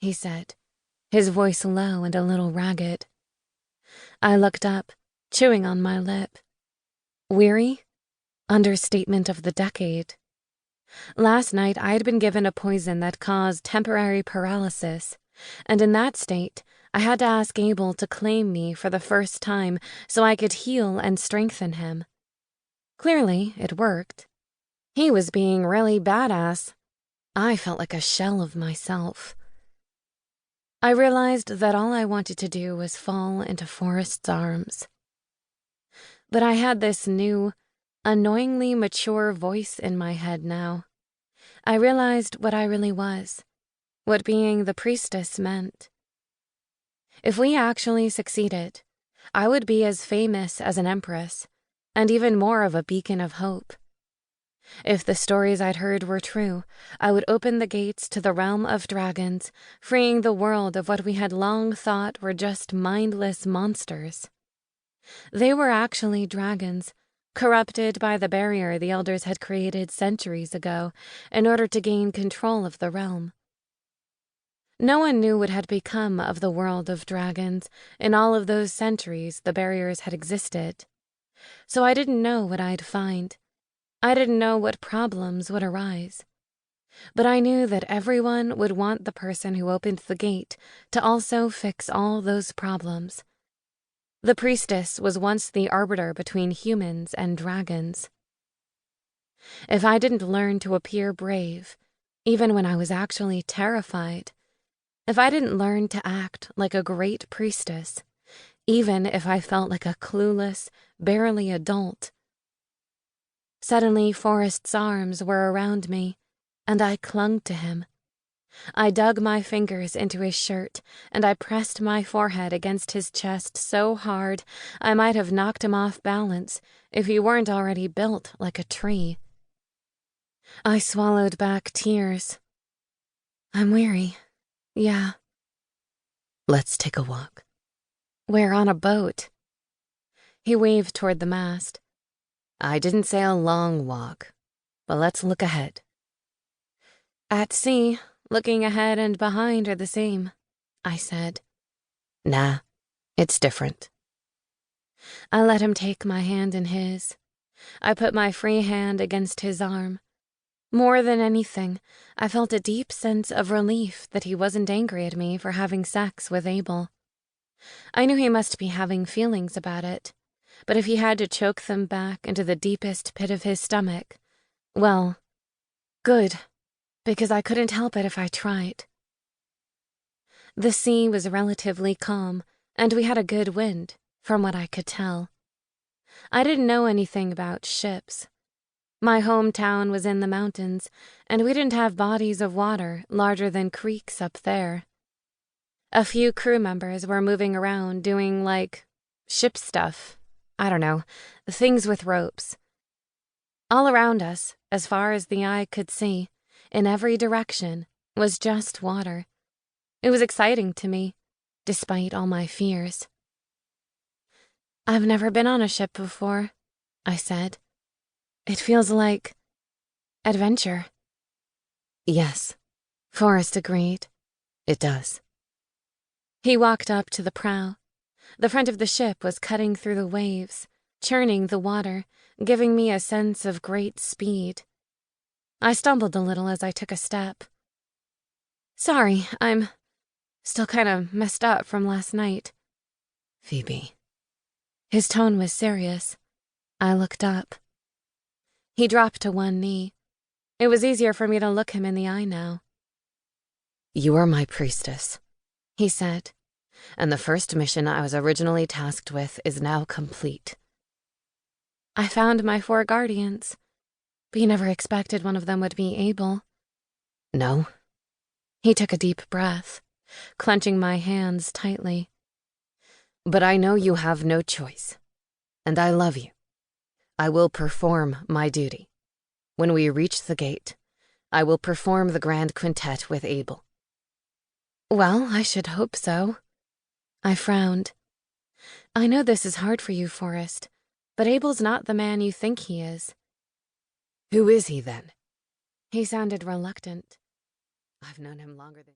he said, his voice low and a little ragged. I looked up, chewing on my lip. Weary? Understatement of the decade. Last night I had been given a poison that caused temporary paralysis, and in that state I had to ask Abel to claim me for the first time so I could heal and strengthen him. Clearly, it worked. He was being really badass. I felt like a shell of myself. I realized that all I wanted to do was fall into Forrest's arms. But I had this new, annoyingly mature voice in my head now. I realized what I really was, what being the priestess meant. If we actually succeeded, I would be as famous as an empress, and even more of a beacon of hope. If the stories I'd heard were true, I would open the gates to the realm of dragons, freeing the world of what we had long thought were just mindless monsters. They were actually dragons, corrupted by the barrier the elders had created centuries ago in order to gain control of the realm. No one knew what had become of the world of dragons in all of those centuries the barriers had existed. So I didn't know what I'd find. I didn't know what problems would arise. But I knew that everyone would want the person who opened the gate to also fix all those problems. The priestess was once the arbiter between humans and dragons. If I didn't learn to appear brave, even when I was actually terrified, if I didn't learn to act like a great priestess, even if I felt like a clueless, barely adult. Suddenly, Forrest's arms were around me, and I clung to him. I dug my fingers into his shirt, and I pressed my forehead against his chest so hard I might have knocked him off balance if he weren't already built like a tree. I swallowed back tears. I'm weary. Yeah. Let's take a walk. We're on a boat. He waved toward the mast. I didn't say a long walk, but let's look ahead. At sea, looking ahead and behind are the same, I said. Nah, it's different. I let him take my hand in his. I put my free hand against his arm. More than anything, I felt a deep sense of relief that he wasn't angry at me for having sex with Abel. I knew he must be having feelings about it, but if he had to choke them back into the deepest pit of his stomach, well, good, because I couldn't help it if I tried. The sea was relatively calm, and we had a good wind, from what I could tell. I didn't know anything about ships. My hometown was in the mountains, and we didn't have bodies of water larger than creeks up there. A few crew members were moving around doing, ship stuff. I don't know, things with ropes. All around us, as far as the eye could see, in every direction, was just water. It was exciting to me, despite all my fears. I've never been on a ship before, I said. It feels like adventure. Yes, Forrest agreed. It does. He walked up to the prow. The front of the ship was cutting through the waves, churning the water, giving me a sense of great speed. I stumbled a little as I took a step. Sorry, I'm still kind of messed up from last night. Phoebe. His tone was serious. I looked up. He dropped to one knee. It was easier for me to look him in the eye now. You are my priestess, he said, and the first mission I was originally tasked with is now complete. I found my 4 guardians, but you never expected one of them would be Abel. No. He took a deep breath, clenching my hands tightly. But I know you have no choice, and I love you. I will perform my duty. When we reach the gate, I will perform the Grand Quintet with Abel. Well, I should hope so. I frowned. I know this is hard for you, Forrest, but Abel's not the man you think he is. Who is he, then? He sounded reluctant. I've known him longer than...